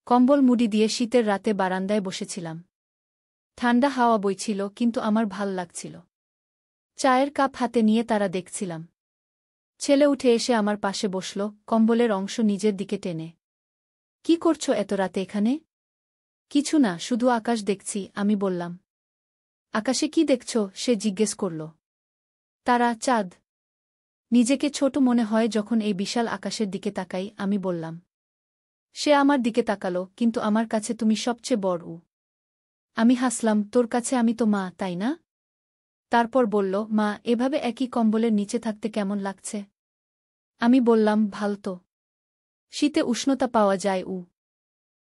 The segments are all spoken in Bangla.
কম্বল মুড়ি দিয়ে শীতের রাতে বারান্দায় বসেছিলাম। ঠান্ডা হাওয়া বইছিল, কিন্তু আমার ভাল লাগছিল। চায়ের কাপ হাতে নিয়ে তারা দেখছিলাম। ছেলে উঠে এসে আমার পাশে বসল, কম্বলের অংশ নিজের দিকে টেনে। কি করছো এত রাতে এখানে? কিছু না, শুধু আকাশ দেখছি, আমি বললাম। আকাশে কি দেখছ? সে জিজ্ঞেস করল। তারা, চাঁদ। নিজেকে ছোট মনে হয় যখন এই বিশাল আকাশের দিকে তাকাই, আমি বললাম। সে আমার দিকে তাকালো, কিন্তু আমার কাছে তুমি সবচেয়ে বড়। আমি হাসলাম, তোর কাছে আমি তো মা, তাই না? তারপর বলল, মা, এভাবে একই কম্বলের নিচে থাকতে কেমন লাগছে? আমি বললাম, ভাল তো। শীতে উষ্ণতা পাওয়া যায়।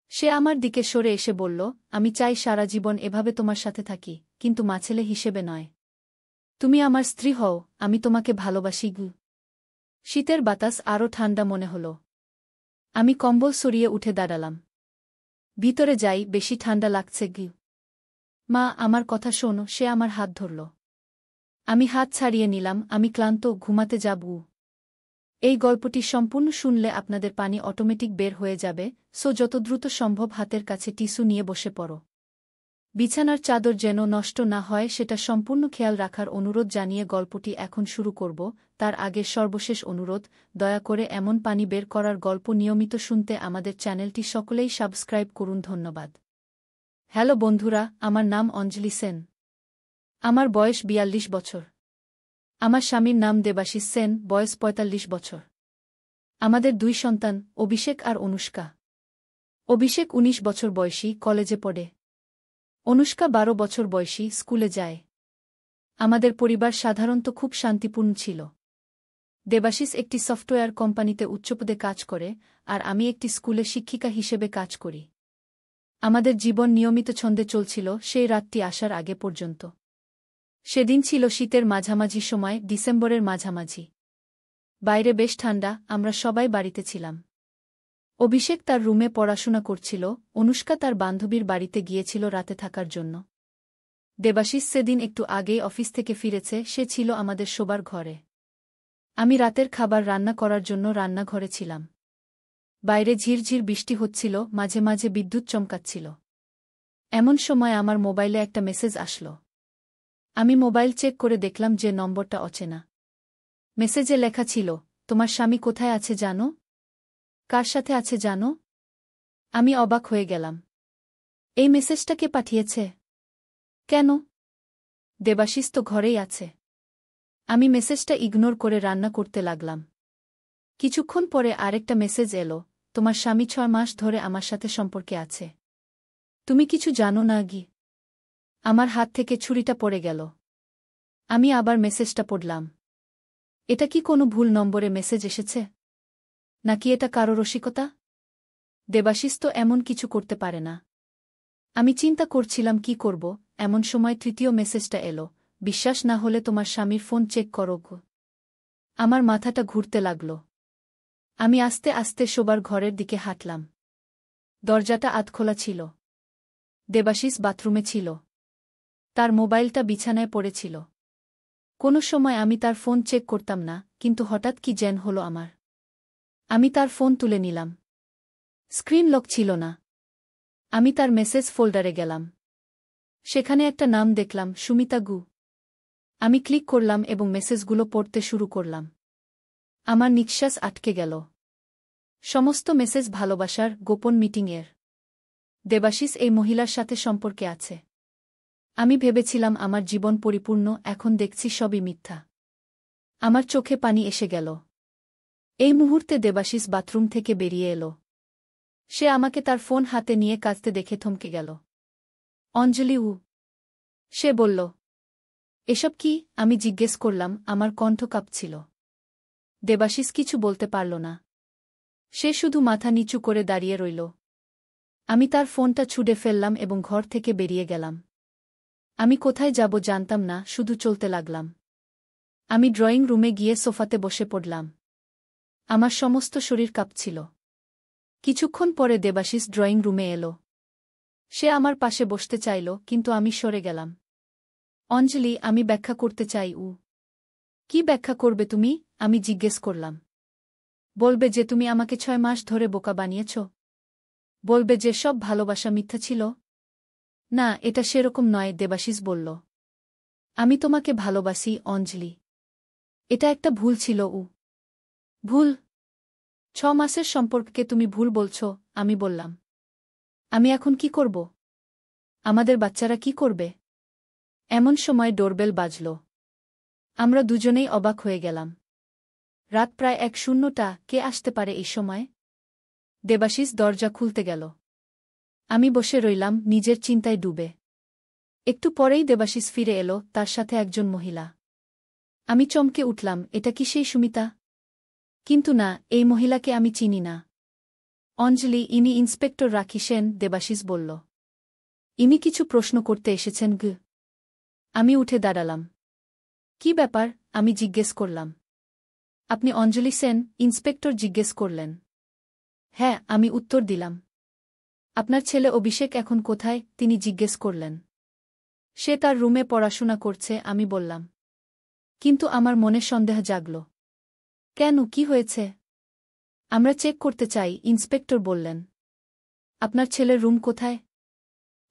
সে আমার দিকে সরে এসে বলল, আমি চাই সারা জীবন এভাবে তোমার সাথে থাকি, কিন্তু মা ছেলে হিসেবে নয়। তুমি আমার স্ত্রী হও, আমি তোমাকে ভালোবাসি। শীতের বাতাস আরও ঠান্ডা মনে হল। আমি কম্বল সরিয়ে উঠে দাঁড়ালাম। ভিতরে যাই, বেশি ঠান্ডা লাগছে। মা, আমার কথা শোনো। সে আমার হাত ধরল। আমি হাত ছাড়িয়ে নিলাম। আমি ক্লান্ত, ঘুমাতে যাব। এই গল্পটি সম্পূর্ণ শুনলে আপনাদের পানি অটোমেটিক বের হয়ে যাবে, সো যত দ্রুত সম্ভব হাতের কাছে টিস্যু নিয়ে বসে পড়ো। বিছানার চাদর যেন নষ্ট না হয় সেটা সম্পূর্ণ খেয়াল রাখার অনুরোধ জানিয়ে গল্পটি এখন শুরু করব। তার আগে সর্বশেষ অনুরোধ, দয়া করে এমন পানি বের করার গল্প নিয়মিত শুনতে আমাদের চ্যানেলটি সকলেই সাবস্ক্রাইব করুন। ধন্যবাদ। হ্যালো বন্ধুরা, আমার নাম অঞ্জলি সেন। আমার বয়স ৪২ বছর। আমার স্বামীর নাম দেবাশিস সেন, বয়স ৪৫ বছর। আমাদের ২ সন্তান, অভিষেক আর অনুষ্কা। অভিষেক ১৯ বছর বয়সী, কলেজে পড়ে। অনুষ্কা ১২ বছর বয়সী, স্কুলে যায়। আমাদের পরিবার সাধারণত খুব শান্তিপূর্ণ ছিল। দেবাশিস একটি সফটওয়্যার কোম্পানিতে উচ্চপদে কাজ করে, আর আমি একটি স্কুলে শিক্ষিকা হিসেবে কাজ করি। আমাদের জীবন নিয়মিত ছন্দে চলছিল সেই রাতটি আসার আগে পর্যন্ত। সেদিন ছিল শীতের মাঝামাঝি সময়, ডিসেম্বরের মাঝামাঝি। বাইরে বেশ ঠান্ডা, আমরা সবাই বাড়িতে ছিলাম। অভিষেক তার রুমে পড়াশোনা করছিল, অনুষ্কা তার বান্ধবীর বাড়িতে গিয়েছিল রাতে থাকার জন্য। দেবাশিস সেদিন একটু আগেই অফিস থেকে ফিরেছে, সে ছিল আমাদের শোবার ঘরে। আমি রাতের খাবার রান্না করার জন্য রান্নাঘরে ছিলাম। বাইরে ঝিরঝির বৃষ্টি হচ্ছিল, মাঝে মাঝে বিদ্যুৎ চমকাচ্ছিল। এমন সময় আমার মোবাইলে একটা মেসেজ আসল। আমি মোবাইল চেক করে দেখলাম যে নম্বরটা অচেনা। মেসেজে লেখা ছিল, তোমার স্বামী কোথায় আছে জানো? কার সাথে আছে জানো? আমি অবাক হয়ে গেলাম। এই মেসেজটা কে পাঠিয়েছে? কেন? দেবাশিস তো ঘরেই আছে। আমি মেসেজটা ইগনোর করে রান্না করতে লাগলাম। কিছুক্ষণ পরে আরেকটা মেসেজ এলো, তোমার স্বামী ৬ মাস ধরে আমার সাথে সম্পর্কে আছে। তুমি কিছু জানো না? আমার হাত থেকে ছুরিটা পড়ে গেল। আমি আবার মেসেজটা পড়লাম। এটা কি কোনো ভুল নম্বরে মেসেজ এসেছে? নাকি এটা কারো রসিকতা? দেবাশিস তো এমন কিছু করতে পারে না। আমি চিন্তা করছিলাম কি করব, এমন সময় তৃতীয় মেসেজটা এলো, বিশ্বাস না হলে তোমার স্বামীর ফোন চেক করো। আমার মাথাটা ঘুরতে লাগল। আমি আস্তে আস্তে শোবার ঘরের দিকে হাঁটলাম। দরজাটা আধখোলা ছিল। দেবাশিস বাথরুমে ছিল। তার মোবাইলটা বিছানায় পড়েছিল। কোনো সময় আমি তার ফোন চেক করতাম না, কিন্তু হঠাৎ কি যেন হলো আমার। আমি তার ফোন তুলে নিলাম। স্ক্রিন লক ছিল না। আমি তার মেসেজ ফোল্ডারে গেলাম। সেখানে একটা নাম দেখলাম, সুমিতা গু। আমি ক্লিক করলাম এবং মেসেজগুলো পড়তে শুরু করলাম। আমার নিঃশ্বাস আটকে গেল। সমস্ত মেসেজ ভালোবাসার, গোপন মিটিংয়ের। দেবাশিস এই মহিলার সাথে সম্পর্কে আছে। আমি ভেবেছিলাম আমার জীবন পরিপূর্ণ, এখন দেখছি সবই মিথ্যা। আমার চোখে পানি এসে গেল। এই মুহূর্তে দেবাশিস বাথরুম থেকে বেরিয়ে এলো। সে আমাকে তার ফোন হাতে নিয়ে কাঁদতে দেখে থমকে গেল। অঞ্জলি। সে বলল। এসব কি? আমি জিজ্ঞেস করলাম, আমার কণ্ঠ কাঁপছিল। দেবাশিস কিছু বলতে পারল না। সে শুধু মাথা নিচু করে দাঁড়িয়ে রইল। আমি তার ফোনটা ছুঁড়ে ফেললাম এবং ঘর থেকে বেরিয়ে গেলাম। আমি কোথায় যাব জানতাম না, শুধু চলতে লাগলাম। আমি ড্রয়িং রুমে গিয়ে সোফাতে বসে পড়লাম। আমার সমস্ত শরীর কাঁপছিল। কিছুক্ষণ পরে দেবাশিস ড্রয়িং রুমে এলো। সে আমার পাশে বসতে চাইল, কিন্তু আমি সরে গেলাম। অঞ্জলি, আমি ব্যাখ্যা করতে চাই। কি ব্যাখ্যা করবে তুমি? আমি জিজ্ঞেস করলাম। বলবে যে তুমি আমাকে ৬ মাস ধরে বোকা বানিয়েছ? বলবে যে সব ভালোবাসা মিথ্যা ছিল? না, এটা সেরকম নয়, দেবাশিস বলল। আমি তোমাকে ভালোবাসি, অঞ্জলি। এটা একটা ভুল ছিল। ভুল? 6 মাসের সম্পর্ককে তুমি ভুল বলছ? আমি বললাম। আমি এখন কি করব? আমাদের বাচ্চারা কি করবে? এমন সময় ডোরবেল বাজল। আমরা দুজনেই অবাক হয়ে গেলাম। রাত প্রায় 1:00টা। কে আসতে পারে এই সময়? দেবাশিস দরজা খুলতে গেল। আমি বসে রইলাম, নিজের চিন্তায় ডুবে। একটু পরেই দেবাশিস ফিরে এলো, তার সাথে একজন মহিলা। আমি চমকে উঠলাম, এটা কি সেই সুমিতা? কিন্তু না, এই মহিলাকে আমি চিনি না। অঞ্জলি, ইনি ইন্সপেক্টর রাখি সেন, দেবাশিস বলল। ইনি কিছু প্রশ্ন করতে এসেছেন গ? আমি উঠে দাঁড়ালাম। কি ব্যাপার? আমি জিজ্ঞেস করলাম। আপনি অঞ্জলি সেন? ইন্সপেক্টর জিজ্ঞেস করলেন। হ্যাঁ, আমি উত্তর দিলাম। আপনার ছেলে অভিষেক এখন কোথায়? তিনি জিজ্ঞেস করলেন। সে তার রুমে পড়াশোনা করছে, আমি বললাম। কিন্তু আমার মনে সন্দেহ জাগল। কেন, কি হয়েছে? আমরা চেক করতে চাই, ইন্সপেক্টর বললেন। আপনার ছেলের রুম কোথায়?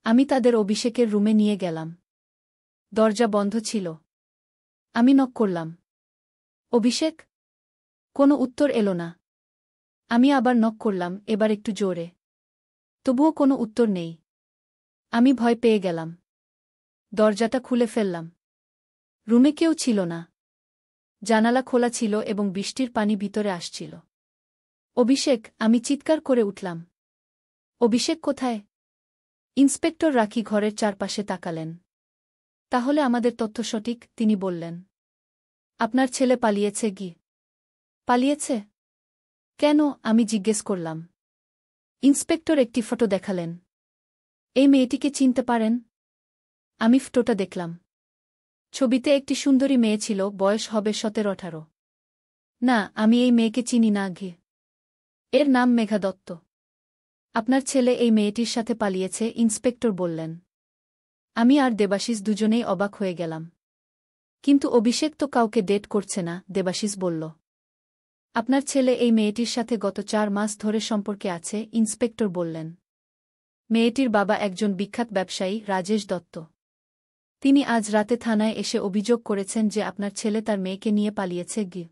আমি তাদের অভিষেকের রুমে নিয়ে গেলাম। দরজা বন্ধ ছিল। আমি নক করলাম। অভিষেক? কোনো উত্তর এলো না। আমি আবার নক করলাম, এবার একটু জোরে। তবুও কোনো উত্তর নেই। আমি ভয় পেয়ে গেলাম। দরজাটা খুলে ফেললাম। রুমে কেউ ছিল না। জানালা খোলা ছিল এবং বৃষ্টির পানি ভিতরে আসছিল। অভিষেক, আমি চিৎকার করে উঠলাম। অভিষেক কোথায়? ইন্সপেক্টর রাখি ঘরের চারপাশে তাকালেন। তাহলে আমাদের তথ্য সঠিক, তিনি বললেন। আপনার ছেলে পালিয়েছে কি? পালিয়েছে? কেন, আমি জিজ্ঞেস করলাম। ইন্সপেক্টর একটি ফটো দেখালেন। এই মেয়েটিকে চিনতে পারেন? আমি ফটোটা দেখলাম। ছবিতে একটি সুন্দরী মেয়ে ছিল, বয়স হবে 17-18। না, আমি এই মেয়েকে চিনি না ঘি। এর নাম মেঘা দত্ত। আপনার ছেলে এই মেয়েটির সাথে পালিয়েছে, ইন্সপেক্টর বললেন। আমি আর দেবাশিস দুজনেই অবাক হয়ে গেলাম। কিন্তু অভিষেক তো কাউকে ডেট করছে না, দেবাশিস বলল। আপনার ছেলে এই মেয়েটির সাথে গত 4 মাস ধরে সম্পর্কে আছে, ইন্সপেক্টর বললেন। মেয়েটির বাবা একজন বিখ্যাত ব্যবসায়ী, রাজেশ দত্ত। তিনি আজ রাতে থানায় এসে অভিযোগ করেছেন যে আপনার ছেলে তার মেয়েকে নিয়ে পালিয়েছে গি।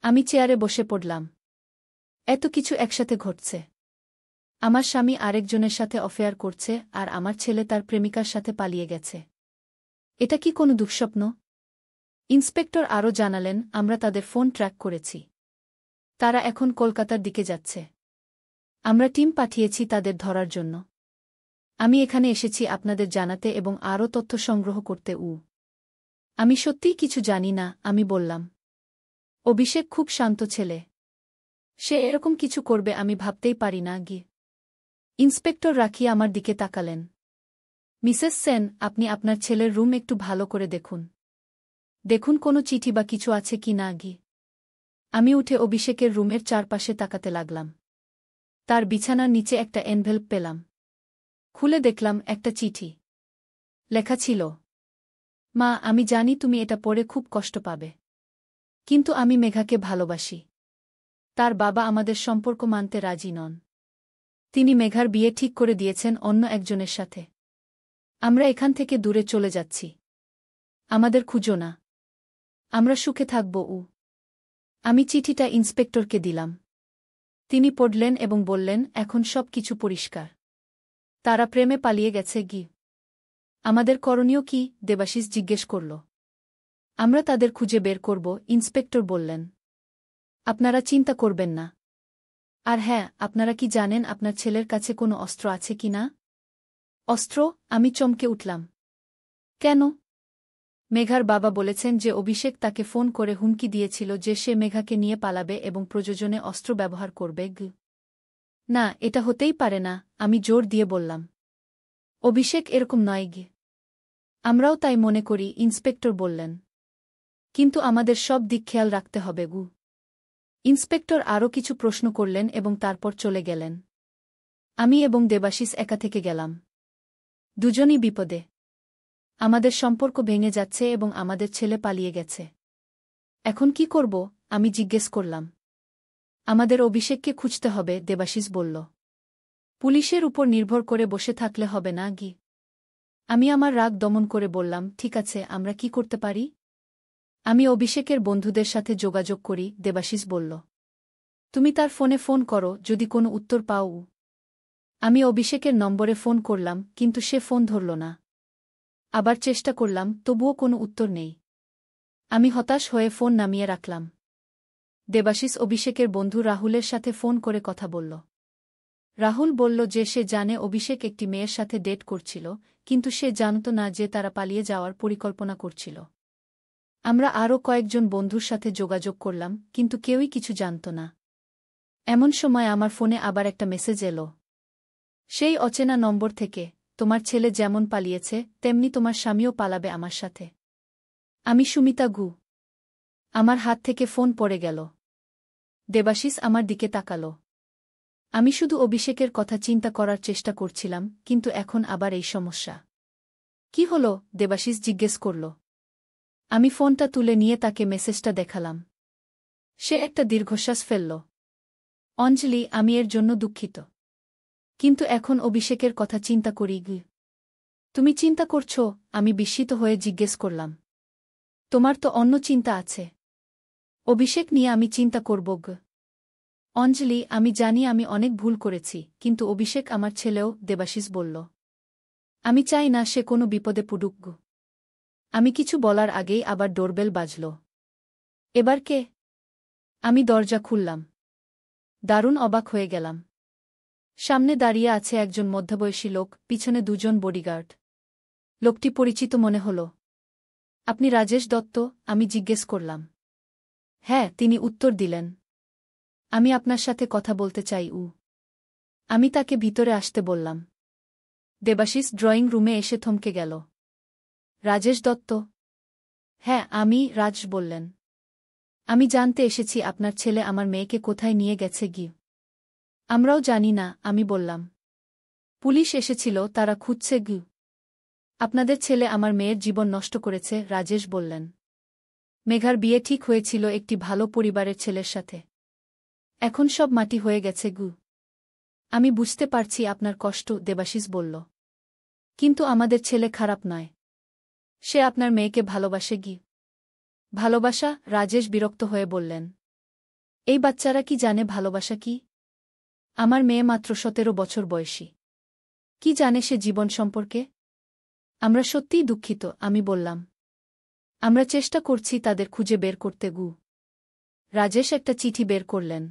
আমি চেয়ারে বসে পড়লাম। এত কিছু একসাথে ঘটছে। আমার স্বামী আরেকজনের সাথে অফেয়ার করছে আর আমার ছেলে তার প্রেমিকার সাথে পালিয়ে গেছে। এটা কি কোনো দুঃস্বপ্ন? ইন্সপেক্টর আরও জানালেন, আমরা তাদের ফোন ট্র্যাক করেছি। তারা এখন কলকাতার দিকে যাচ্ছে। আমরা টিম পাঠিয়েছি তাদের ধরার জন্য। আমি এখানে এসেছি আপনাদের জানাতে এবং আরও তথ্য সংগ্রহ করতে। আমি সত্যিই কিছু জানি না, আমি বললাম। অভিষেক খুব শান্ত ছেলে। সে এরকম কিছু করবে আমি ভাবতেই পারি না গি। ইন্সপেক্টর রাখি আমার দিকে তাকালেন। মিসেস সেন, আপনি আপনার ছেলের রুম একটু ভালো করে দেখুন। দেখুন কোনো চিঠি বা কিছু আছে কি না গি। আমি উঠে অভিষেকের রুমের চারপাশে তাকাতে লাগলাম। তার বিছানার নিচে একটা এনভেলপ পেলাম। খুলে দেখলাম একটা চিঠি। লেখা ছিল, মা, আমি জানি তুমি এটা পড়ে খুব কষ্ট পাবে। কিন্তু আমি মেঘাকে ভালোবাসি। তার বাবা আমাদের সম্পর্ক মানতে রাজি নন। তিনি মেঘার বিয়ে ঠিক করে দিয়েছেন অন্য একজনের সাথে। আমরা এখান থেকে দূরে চলে যাচ্ছি। আমাদের খুঁজো না। আমরা সুখে থাকব। আমি চিঠিটা ইন্সপেক্টরকে দিলাম। তিনি পড়লেন এবং বললেন, এখন সব কিছু পরিষ্কার। তারা প্রেমে পালিয়ে গেছে গি। আমাদের করণীয় কি? দেবাশিস জিজ্ঞেস করল। আমরা তাদের খুঁজে বের করব, ইন্সপেক্টর বললেন। আপনারা চিন্তা করবেন না। আর হ্যাঁ, আপনারা কি জানেন আপনার ছেলের কাছে কোনো অস্ত্র আছে কি না? অস্ত্র? আমি চমকে উঠলাম। কেন? মেঘার বাবা বলেছেন যে অভিষেক তাকে ফোন করে হুমকি দিয়েছিল যে সে মেঘাকে নিয়ে পালাবে এবং প্রয়োজনে অস্ত্র ব্যবহার করবে গ। না, এটা হতেই পারে না, আমি জোর দিয়ে বললাম। অভিষেক এরকম নয় গে। আমরাও তাই মনে করি, ইন্সপেক্টর বললেন। কিন্তু আমাদের সব দিক খেয়াল রাখতে হবে গু। ইন্সপেক্টর আরও কিছু প্রশ্ন করলেন এবং তারপর চলে গেলেন। আমি এবং দেবাশিস একা থেকে গেলাম। দুজনই বিপদে। আমাদের সম্পর্ক ভেঙে যাচ্ছে এবং আমাদের ছেলে পালিয়ে গেছে। এখন কি করব? আমি জিজ্ঞেস করলাম। আমাদের অভিষেককে খুঁজতে হবে, দেবাশিস বলল। পুলিশের উপর নির্ভর করে বসে থাকলে হবে না গি। আমি আমার রাগ দমন করে বললাম, ঠিক আছে, আমরা কি করতে পারি? আমি অভিষেকের বন্ধুদের সাথে যোগাযোগ করি, দেবাশিস বলল। তুমি তার ফোনে ফোন করো, যদি কোনো উত্তর পাও। আমি অভিষেকের নম্বরে ফোন করলাম, কিন্তু সে ফোন ধরল না। আবার চেষ্টা করলাম, তবুও কোনো উত্তর নেই। আমি হতাশ হয়ে ফোন নামিয়ে রাখলাম। দেবাশিস অভিষেকের বন্ধু রাহুলের সাথে ফোন করে কথা বলল। রাহুল বলল যে সে জানে অভিষেক একটি মেয়ের সাথে ডেট করছিল, কিন্তু সে জানত না যে তারা পালিয়ে যাওয়ার পরিকল্পনা করছিল। আমরা আরও কয়েকজন বন্ধুর সাথে যোগাযোগ করলাম, কিন্তু কেউই কিছু জানত না। এমন সময় আমার ফোনে আবার একটা মেসেজ এলো। সেই অচেনা নম্বর থেকে, তোমার ছেলে যেমন পালিয়েছে তেমনি তোমার স্বামীও পালাবে আমার সাথে। আমি সুমিতা গু। আমার হাত থেকে ফোন পড়ে গেল। দেবাশিস আমার দিকে তাকাল। আমি শুধু অভিষেকের কথা চিন্তা করার চেষ্টা করছিলাম, কিন্তু এখন আবার এই সমস্যা। কি হলো? দেবাশিস জিজ্ঞেস করল। আমি ফোনটা তুলে নিয়ে তাকে মেসেজটা দেখালাম। সে একটা দীর্ঘশ্বাস ফেলল। অঞ্জলি, আমি এর জন্য দুঃখিত। কিন্তু এখন অভিষেকের কথা চিন্তা করি গি। তুমি চিন্তা করছো? আমি বিস্মিত হয়ে জিজ্ঞেস করলাম। তোমার তো অন্য চিন্তা আছে। অভিষেক নিয়ে আমি চিন্তা করব গ। অঞ্জলি, আমি জানি আমি অনেক ভুল করেছি, কিন্তু অভিষেক আমার ছেলেও, দেবাশিস বলল। আমি চাই না সে কোনো বিপদে পড়ুক গ। আমি কিছু বলার আগেই আবার ডোরবেল বাজল। এবার কে? আমি দরজা খুললাম। দারুণ অবাক হয়ে গেলাম। সামনে দাঁড়িয়ে আছে একজন মধ্যবয়সী লোক, পিছনে দুজন বডিগার্ড। লোকটি পরিচিত মনে হল। আপনি রাজেশ দত্ত? আমি জিজ্ঞেস করলাম। হ্যাঁ, তিনি উত্তর দিলেন। আমি আপনার সাথে কথা বলতে চাই। আমি তাকে ভিতরে আসতে বললাম। দেবাশিস ড্রয়িং রুমে এসে থমকে গেল। রাজেশ দত্ত? হ্যাঁ, আমি, রাজ বললেন। আমি জানতে এসেছি আপনার ছেলে আমার মেয়েকে কোথায় নিয়ে গেছে গি। আমরাও জানি না, আমি বললাম। পুলিশ এসেছিল, তারা খুঁজছে গি। আপনাদের ছেলে আমার মেয়ের জীবন নষ্ট করেছে, রাজেশ বললেন। মেঘার বিয়ে ঠিক হয়েছিল একটি ভালো পরিবারের ছেলের সাথে। এখন সব মাটি হয়ে গেছে গু। আমি বুঝতে পারছি আপনার কষ্ট, দেবাশিস বলল। কিন্তু আমাদের ছেলে খারাপ নয়। সে আপনার মেয়েকে ভালোবাসে গি। ভালোবাসা? রাজেশ বিরক্ত হয়ে বললেন। এই বাচ্চারা কি জানে ভালোবাসা কি? আমার মেয়ে মাত্র 17 বছর বয়সী। কি জানে সে জীবন সম্পর্কে? আমরা সত্যিই দুঃখিত, আমি বললাম। আমরা চেষ্টা করছি তাদের খুঁজে বের করতে গু। রাজেশ একটা চিঠি বের করলেন।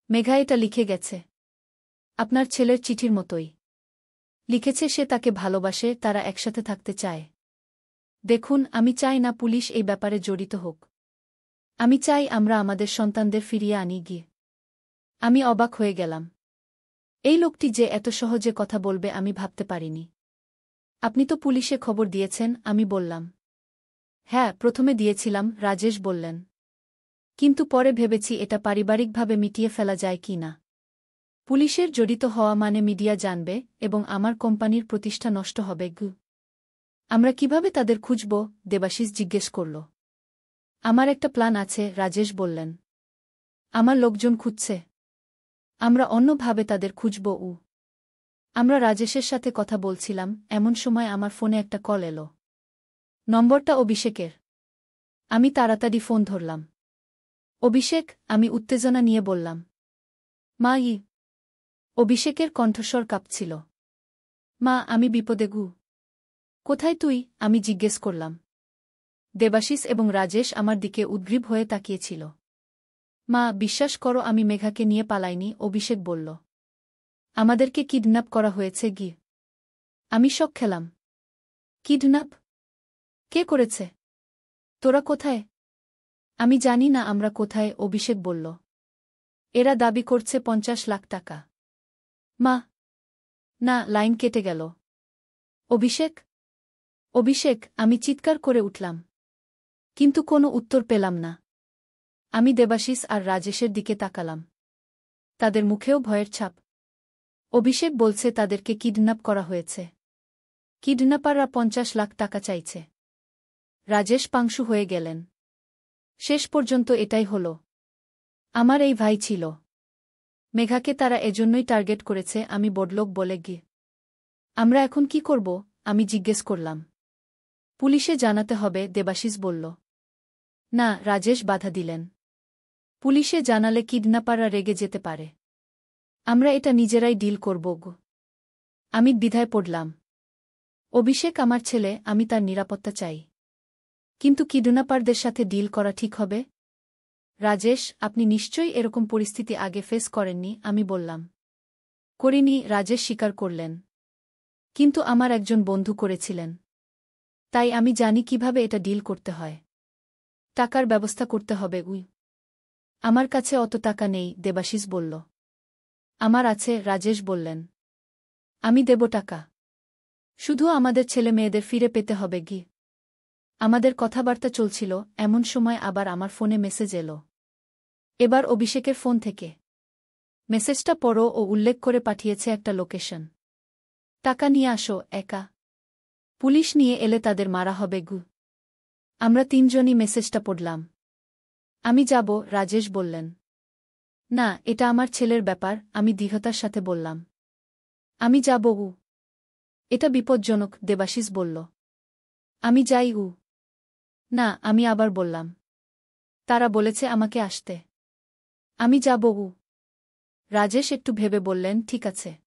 মেঘা এটা লিখে গেছে। আপনার ছেলের চিঠির মতোই। লিখেছে সে তাকে ভালোবাসে, তারা একসাথে থাকতে চায়। দেখুন, আমি চাই না পুলিশ এই ব্যাপারে জড়িত হোক। আমি চাই আমরা আমাদের সন্তানদের ফিরিয়ে আনি গিয়ে। আমি অবাক হয়ে গেলাম। এই লোকটি যে এত সহজে কথা বলবে আমি ভাবতে পারিনি। আপনি তো পুলিশে খবর দিয়েছেন? আমি বললাম। হ্যাঁ, প্রথমে দিয়েছিলাম, রাজেশ বললেন। কিন্তু পরে ভেবেছি এটা পারিবারিকভাবে মিটিয়ে ফেলা যায় কি না। পুলিশের জড়িত হওয়া মানে মিডিয়া জানবে, এবং আমার কোম্পানির প্রতিষ্ঠা নষ্ট হবে গু। আমরা কিভাবে তাদের খুঁজব? দেবাশিস জিজ্ঞেস করল। আমার একটা প্ল্যান আছে, রাজেশ বললেন। আমার লোকজন খুঁজছে। আমরা অন্যভাবে তাদের খুঁজব। আমরা রাজেশের সাথে কথা বলছিলাম, এমন সময় আমার ফোনে একটা কল এলো। নম্বরটা অভিষেকের। আমি তাড়াতাড়ি ফোন ধরলাম। অভিষেক? আমি উত্তেজনা নিয়ে বললাম। মা? অভিষেকের কণ্ঠস্বর কাঁপছিল। মা, আমি বিপদে গু। কোথায় তুই? আমি জিজ্ঞেস করলাম। দেবাশিস এবং রাজেশ আমার দিকে উদ্গ্রীব হয়ে তাকিয়েছিল। মা, বিশ্বাস করো, আমি মেঘাকে নিয়ে পালাইনি, অভিষেক বলল। আমাদেরকে কিডন্যাপ করা হয়েছে গি। আমি শক খেলাম। কিডন্যাপ? কে করেছে? তোরা কোথায়? আমি জানি না আমরা কোথায়, অভিষেক বলল। এরা দাবি করছে 50 লাখ টাকা। মা? না, লাইন কেটে গেল। অভিষেক? অভিষেক, আমি চিৎকার করে উঠলাম। কিন্তু কোনো উত্তর পেলাম না। আমি দেবাশিস আর রাজেশের দিকে তাকালাম। তাদের মুখেও ভয়ের ছাপ। অভিষেক বলছে তাদেরকে কিডন্যাপ করা হয়েছে। কিডন্যাপাররা 50 লাখ টাকা চাইছে। রাজেশ পাংশু হয়ে গেলেন। শেষ পর্যন্ত এটাই হল। আমার এই ভাই ছিল। মেঘাকে তারা এজন্যই টার্গেট করেছে, আমি বড়লোক বলে গিয়ে। আমরা এখন কি করব? আমি জিজ্ঞেস করলাম। পুলিশে জানাতে হবে, দেবাশিস বলল। না, রাজেশ বাধা দিলেন। পুলিশে জানালে কিডন্যাপাররা রেগে যেতে পারে। আমরা এটা নিজেরাই ডিল করব গো। আমি দ্বিধায় পড়লাম। অভিষেক আমার ছেলে, আমি তার নিরাপত্তা চাই। কিন্তু কিডন্যাপারদের সাথে ডিল করা ঠিক হবে? রাজেশ, আপনি নিশ্চয়ই এরকম পরিস্থিতি আগে ফেস করেননি, আমি বললাম। করিনি, রাজেশ স্বীকার করলেন। কিন্তু আমার একজন বন্ধু করেছিলেন। তাই আমি জানি কিভাবে এটা ডিল করতে হয়। টাকার ব্যবস্থা করতে হবে। আমার কাছে অত টাকা নেই, দেবাশিস বলল। আমার আছে, রাজেশ বললেন। আমি দেব টাকা। শুধু আমাদের ছেলে মেয়েদের ফিরে পেতে হবে গি। আমাদের কথাবার্তা চলছিল, এমন সময় আবার আমার ফোনে মেসেজ এলো। এবার অভিষেকের ফোন থেকে। মেসেজটা পড়ো, ও উল্লেখ করে পাঠিয়েছে একটা লোকেশন। টাকা নিয়ে আসো, একা। পুলিশ নিয়ে এলে তাদের মারা হবে গু। আমরা তিনজনই মেসেজটা পড়লাম। আমি যাব, রাজেশ বললেন। না, এটা আমার ছেলের ব্যাপার, আমি দৃঢ়তার সাথে বললাম। আমি যাব। এটা বিপজ্জনক, দেবাশিস বলল। আমি যাই। না, আমি আবার বললাম। তারা বলেছে আমাকে আসতে। আমি যাব। রাজেশ একটু ভেবে বললেন, ঠিক আছে।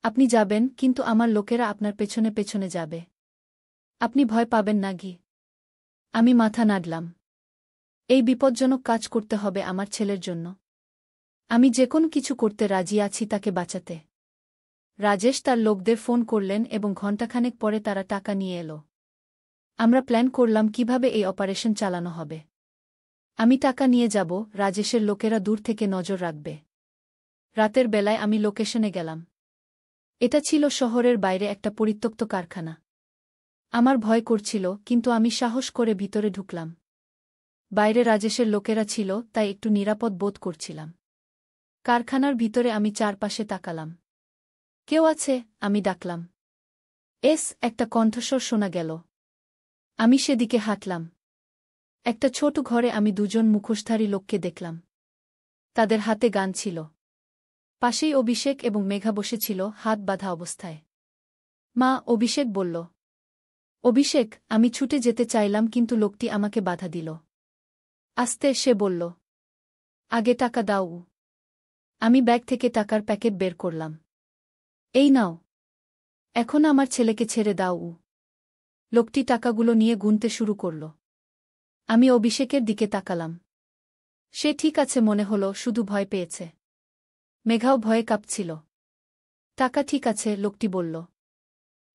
আপনি যাবেন, কিন্তু আমার লোকেরা আপনার পেছনে পেছনে যাবে। আপনি ভয় পাবেন না গি। আমি মাথা নাড়লাম। এই বিপজ্জনক কাজ করতে হবে আমার ছেলের জন্য। আমি যে কোনো কিছু করতে রাজি আছি তাকে বাঁচাতে। রাজেশ তার লোকদের ফোন করলেন এবং ঘণ্টাখানেক পরে তারা টাকা নিয়ে এলো। আমরা প্ল্যান করলাম কিভাবে এই অপারেশন চালানো হবে। আমি টাকা নিয়ে যাব, রাজেশের লোকেরা দূর থেকে নজর রাখবে। রাতের বেলায় আমি লোকেশনে গেলাম। এটা ছিল শহরের বাইরে একটা পরিত্যক্ত কারখানা। আমার ভয় করছিল, কিন্তু আমি সাহস করে ভিতরে ঢুকলাম। বাইরে রাজেশের লোকেরা ছিল, তাই একটু নিরাপদ বোধ করছিলাম। কারখানার ভিতরে আমি চারপাশে তাকালাম। কেউ আছে? আমি ডাকলাম। একটা কণ্ঠস্বর শোনা গেল। আমি সেদিকে হাঁটলাম। একটা ছোট ঘরে আমি দুজন মুখোশধারী লোককে দেখলাম। তাদের হাতে গান ছিল। পাশেই অভিষেক এবং মেঘা বসেছিল, হাত বাঁধা অবস্থায়। মা, অভিষেক বলল। অভিষেক, আমি ছুটে যেতে চাইলাম, কিন্তু লোকটি আমাকে বাধা দিল। আস্তে, সে বলল। আগে টাকা দাও। আমি ব্যাগ থেকে টাকার প্যাকেট বের করলাম। এই নাও। এখন আমার ছেলেকে ছেড়ে দাও। লোকটি টাকাগুলো নিয়ে গুনতে শুরু করল। আমি অভিষেকের দিকে তাকালাম। সে ঠিক আছে মনে হলো, শুধু ভয় পেয়েছে। মেঘাও ভয়ে কাঁপছিল। টাকা ঠিক আছে, লোকটি বলল।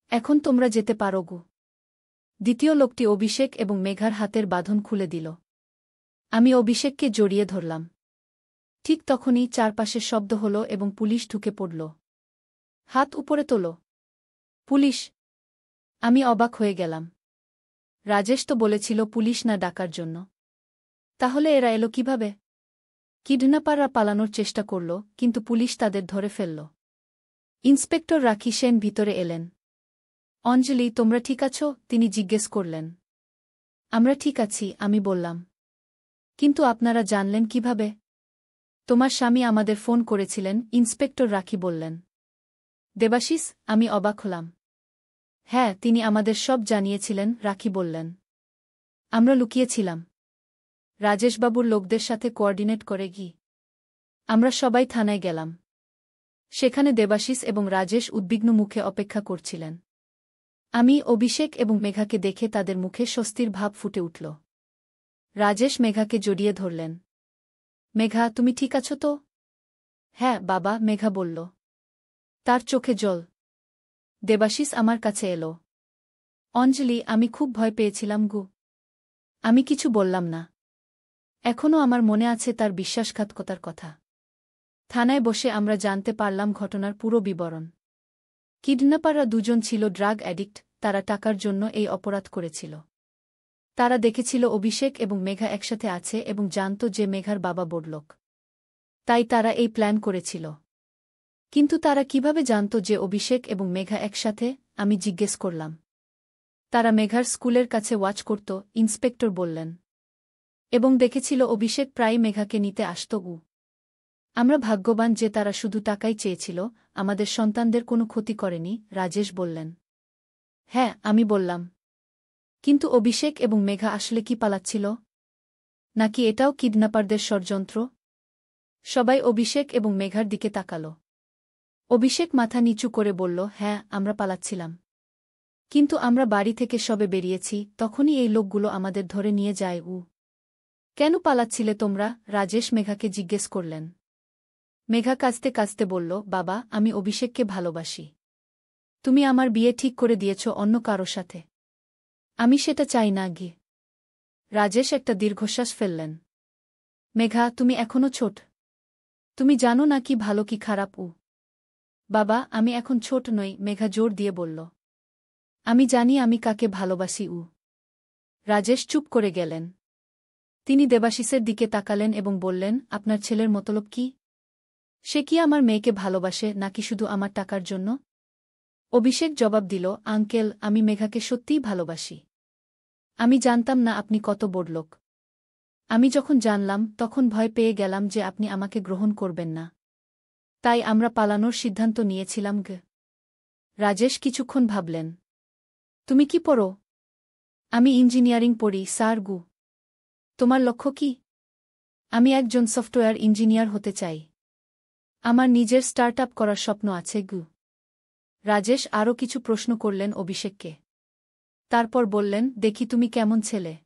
এখন তোমরা যেতে পারো গো। দ্বিতীয় লোকটি অভিষেক এবং মেঘার হাতের বাঁধন খুলে দিল। আমি অভিষেককে জড়িয়ে ধরলাম। ঠিক তখনই চারপাশের শব্দ হল এবং পুলিশ ঢুকে পড়ল। হাত উপরে তোলো। পুলিশ! আমি অবাক হয়ে গেলাম। রাজেশ তো বলেছিল পুলিশ না ডাকার জন্য। তাহলে এরা এলো কিভাবে? কিডন্যাপাররা পালানোর চেষ্টা করল, কিন্তু পুলিশ তাদের ধরে ফেলল। ইন্সপেক্টর রাখি সেন ভিতরে এলেন। অঞ্জলি, তোমরা ঠিক আছো? তিনি জিজ্ঞেস করলেন। আমরা ঠিক আছি, আমি বললাম। কিন্তু আপনারা জানলেন কিভাবে? তোমার স্বামী আমাদের ফোন করেছিলেন, ইন্সপেক্টর রাখি বললেন। দেবাশিস, আমি অবাক হলাম। হ্যাঁ, তিনি আমাদের সব জানিয়েছিলেন, রাখি বললেন। আমরা লুকিয়েছিলাম। রাজেশবাবুর লোকদের সাথে কোঅর্ডিনেট করে গি। আমরা সবাই থানায় গেলাম। সেখানে দেবাশিস এবং রাজেশ উদ্বিগ্ন মুখে অপেক্ষা করছিলেন। আমি, অভিষেক এবং মেঘাকে দেখে তাদের মুখে স্বস্তির ভাব ফুটে উঠল। রাজেশ মেঘাকে জড়িয়ে ধরলেন। মেঘা, তুমি ঠিক আছো তো? হ্যাঁ বাবা, মেঘা বলল। তার চোখে জল। দেবাশিস আমার কাছে এলো। অঞ্জলি, আমি খুব ভয় পেয়েছিলাম গু। আমি কিছু বললাম না। এখনও আমার মনে আছে তার বিশ্বাসঘাতকতার কথা। থানায় বসে আমরা জানতে পারলাম ঘটনার পুরো বিবরণ। কিডন্যাপাররা দুজন ছিল ড্রাগ অ্যাডিক্ট, তারা টাকার জন্য এই অপরাধ করেছিল। তারা দেখেছিল অভিষেক এবং মেঘা একসাথে আছে এবং জানত যে মেঘার বাবা বড়লোক। তাই তারা এই প্ল্যান করেছিল। কিন্তু তারা কিভাবে জানত যে অভিষেক এবং মেঘা একসাথে? আমি জিজ্ঞেস করলাম। তারা মেঘার স্কুলের কাছে ওয়াচ করত, ইন্সপেক্টর বললেন। এবং দেখেছিল অভিষেক প্রায় মেঘাকে নিতে আসত। আমরা ভাগ্যবান যে তারা শুধু টাকাই চেয়েছিল, আমাদের সন্তানদের কোনো ক্ষতি করেনি, রাজেশ বললেন। হ্যাঁ, আমি বললাম। কিন্তু অভিষেক এবং মেঘা আসলে কি পালাচ্ছিল? নাকি এটাও কিডন্যাপারদের ষড়যন্ত্র? সবাই অভিষেক এবং মেঘার দিকে তাকাল। অভিষেক মাথা নিচু করে বলল, হ্যাঁ, আমরা পালাচ্ছিলাম। কিন্তু আমরা বাড়ি থেকে সবে বেরিয়েছি, তখনই এই লোকগুলো আমাদের ধরে নিয়ে যায়। কেন পালাচ্ছিলে তোমরা? রাজেশ মেঘাকে জিজ্ঞেস করলেন। মেঘা কাঁদতে কাঁদতে বলল, বাবা, আমি অভিষেককে ভালোবাসি। তুমি আমার বিয়ে ঠিক করে দিয়েছ অন্য কারো সাথে। আমি সেটা চাই না। রাজেশ একটা দীর্ঘশ্বাস ফেললেন। মেঘা, তুমি এখনো ছোট। তুমি জানো না কি ভালো কি খারাপ। বাবা, আমি এখন ছোট নই, মেঘা জোর দিয়ে বলল। আমি জানি আমি কাকে ভালোবাসি। রাজেশ চুপ করে গেলেন। তিনি দেবাশিসের দিকে তাকালেন এবং বললেন, আপনার ছেলের মতলব কি? সে কি আমার মেয়েকে ভালোবাসে নাকি শুধু আমার টাকার জন্য? অভিষেক জবাব দিল, আঙ্কেল, আমি মেঘাকে সত্যিই ভালোবাসি। আমি জানতাম না আপনি কত বড়লোক। আমি যখন জানলাম তখন ভয় পেয়ে গেলাম যে আপনি আমাকে গ্রহণ করবেন না। তাই আমরা পালানোর সিদ্ধান্ত নিয়েছিলাম। রাজেশ কিছুক্ষণ ভাবলেন। তুমি কি পড়ো? আমি ইঞ্জিনিয়ারিং পড়ি, স্যার। তোমার লক্ষ্য কি? আমি একজন সফটওয়্যার ইঞ্জিনিয়ার হতে চাই। আমার নিজের স্টার্টআপ করার স্বপ্ন আছে। রাজেশ আরও কিছু প্রশ্ন করলেন অভিষেককে। তারপর বললেন, দেখি তুমি কেমন ছেলে।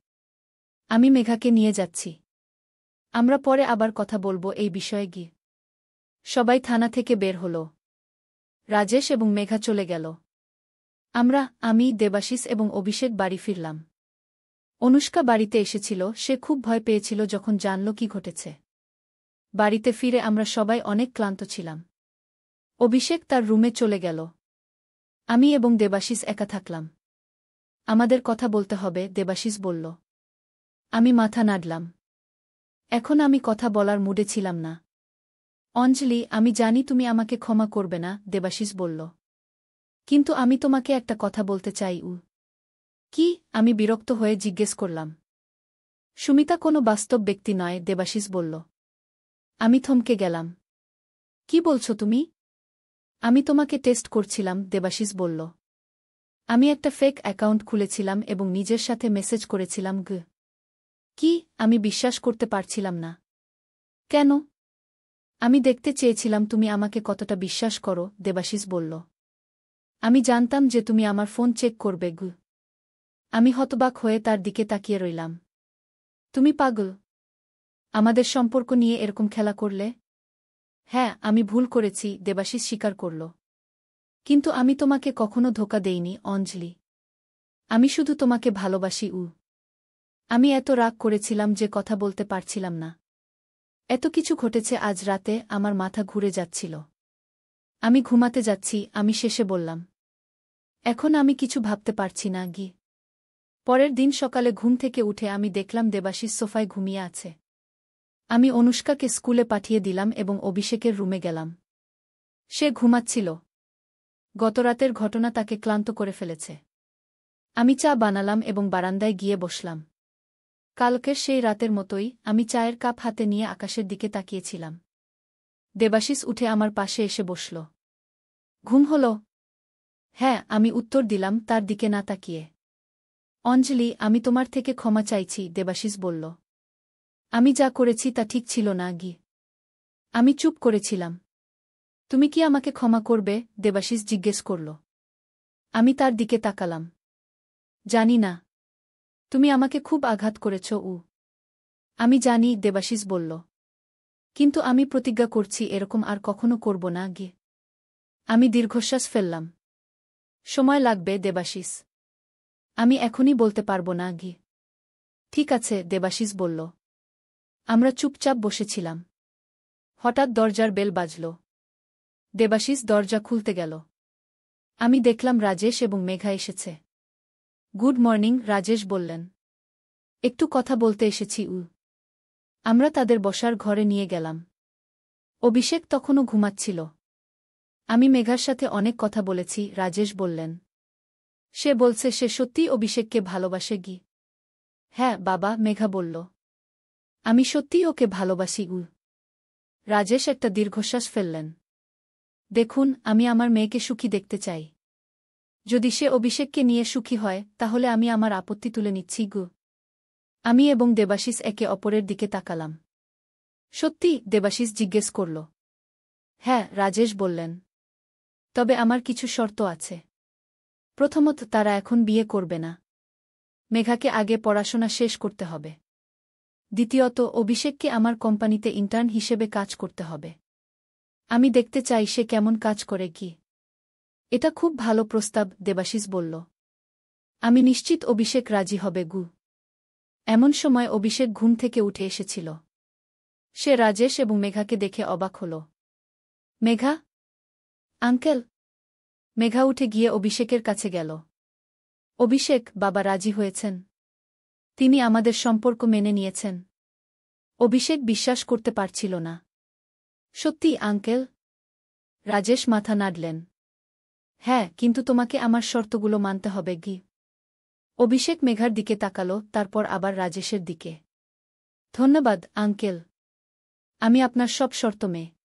আমি মেঘাকে নিয়ে যাচ্ছি। আমরা পরে আবার কথা বলবো এই বিষয়ে। সবাই থানা থেকে বের হল। রাজেশ এবং মেঘা চলে গেল। আমি, দেবাশিস এবং অভিষেক বাড়ি ফিরলাম। অনুষ্কা বাড়িতে এসেছিল, সে খুব ভয় পেয়েছিল যখন জানল কি ঘটেছে। বাড়িতে ফিরে আমরা সবাই অনেক ক্লান্ত ছিলাম। অভিষেক তার রুমে চলে গেল। আমি এবং দেবাশিস একা থাকলাম। আমাদের কথা বলতে হবে, দেবাশিস বলল। আমি মাথা নাড়লাম। এখন আমি কথা বলার মুডে ছিলাম না। অঞ্জলি, আমি জানি তুমি আমাকে ক্ষমা করবে না, দেবাশিস বলল। কিন্তু আমি তোমাকে একটা কথা বলতে চাই। কি? আমি বিরক্ত হয়ে জিজ্ঞেস করলাম। সুমিতা কোনো বাস্তব ব্যক্তি নয়, দেবাশিস বলল। আমি থমকে গেলাম। কি বলছো তুমি? আমি তোমাকে টেস্ট করছিলাম, দেবাশিস বলল। আমি একটা ফেক অ্যাকাউন্ট খুলেছিলাম এবং নিজের সাথে মেসেজ করেছিলাম। কি? আমি বিশ্বাস করতে পারছিলাম না। কেন? আমি দেখতে চেয়েছিলাম তুমি আমাকে কতটা বিশ্বাস করো, দেবাশিস বলল। আমি জানতাম যে তুমি আমার ফোন চেক করবে। আমি হতবাক হয়ে তার দিকে তাকিয়ে রইলাম। তুমি পাগল? আমাদের সম্পর্ক নিয়ে এরকম খেলা করলে? হ্যাঁ, আমি ভুল করেছি, দেবাশিস স্বীকার করল। কিন্তু আমি তোমাকে কখনো ধোঁকা দেইনি, অঞ্জলি। আমি শুধু তোমাকে ভালোবাসি। আমি এত রাগ করেছিলাম যে কথা বলতে পারছিলাম না। এত কিছু ঘটেছে আজ রাতে, আমার মাথা ঘুরে যাচ্ছিল। আমি ঘুমাতে যাচ্ছি, আমি শেষে বললাম। এখন আমি কিছু ভাবতে পারছি না। পরের দিন সকালে ঘুম থেকে উঠে আমি দেখলাম দেবাশিস সোফায় ঘুমিয়ে আছে। আমি অনুষ্কাকে স্কুলে পাঠিয়ে দিলাম এবং অভিষেকের রুমে গেলাম। সে ঘুমাচ্ছিল। গতরাতের ঘটনা তাকে ক্লান্ত করে ফেলেছে। আমি চা বানালাম এবং বারান্দায় গিয়ে বসলাম। কালকের সেই রাতের মতোই আমি চায়ের কাপ হাতে নিয়ে আকাশের দিকে তাকিয়েছিলাম। দেবাশিস উঠে আমার পাশে এসে বসল। ঘুম হল? হ্যাঁ, আমি উত্তর দিলাম তার দিকে না তাকিয়ে। অঞ্জলি, আমি তোমার থেকে ক্ষমা চাইছি, দেবাশিস বলল। আমি যা করেছি তা ঠিক ছিল না। আমি চুপ করেছিলাম। তুমি কি আমাকে ক্ষমা করবে? দেবাশিস জিজ্ঞেস করল। আমি তার দিকে তাকালাম। জানি না। তুমি আমাকে খুব আঘাত করেছ। আমি জানি, দেবাশিস বলল। কিন্তু আমি প্রতিজ্ঞা করছি এরকম আর কখনো করব না। আমি দীর্ঘশ্বাস ফেললাম। সময় লাগবে, দেবাশিস। আমি এখনই বলতে পারব না। ঠিক আছে, দেবাশিস বলল। আমরা চুপচাপ বসেছিলাম। হঠাৎ দরজার বেল বাজল। দেবাশিস দরজা খুলতে গেল। আমি দেখলাম রাজেশ এবং মেঘা এসেছে। গুড মর্নিং, রাজেশ বললেন। একটু কথা বলতে এসেছি। আমরা তাদের বসার ঘরে নিয়ে গেলাম। অভিষেক তখনও ঘুমাচ্ছিল। আমি মেঘার সাথে অনেক কথা বলেছি, রাজেশ বললেন। সে বলছে সে সত্যিই অভিষেককে ভালোবাসে। হ্যাঁ বাবা, মেঘা বলল। আমি সত্যিই ওকে ভালোবাসি। রাজেশ একটা দীর্ঘশ্বাস ফেললেন। দেখুন, আমি আমার মেয়েকে সুখী দেখতে চাই। যদি সে অভিষেককে নিয়ে সুখী হয় তাহলে আমি আমার আপত্তি তুলে নিচ্ছি গু। আমি এবং দেবাশিস একে অপরের দিকে তাকালাম। সত্যি? দেবাশিস জিজ্ঞেস করল। হ্যাঁ, রাজেশ বললেন। তবে আমার কিছু শর্ত আছে। প্রথমত, তারা এখন বিয়ে করবে না। মেঘাকে আগে পড়াশোনা শেষ করতে হবে। দ্বিতীয়ত, অভিষেককে আমার কোম্পানিতে ইন্টার্ন হিসেবে কাজ করতে হবে। আমি দেখতে চাই সে কেমন কাজ করে কি। এটা খুব ভালো প্রস্তাব, দেবাশিস বলল। আমি নিশ্চিত অভিষেক রাজি হবে গু। এমন সময় অভিষেক ঘুম থেকে উঠে এসেছিল। সে রাজেশ এবং মেঘাকে দেখে অবাক হল। মেঘা? আঙ্কেল? মেঘা উঠে গিয়ে অভিষেকের কাছে গেল। অভিষেক, বাবা রাজি হয়েছেন। তিনি আমাদের সম্পর্ক মেনে নিয়েছেন। অভিষেক বিশ্বাস করতে পারছিল না। সত্যি আঙ্কেল? রাজেশ মাথা নাড়লেন। হ্যাঁ, কিন্তু তোমাকে আমার শর্তগুলো মানতে হবে গি। অভিষেক মেঘার দিকে তাকাল, তারপর আবার রাজেশের দিকে। ধন্যবাদ আঙ্কেল। আমি আপনার সব শর্ত মেনে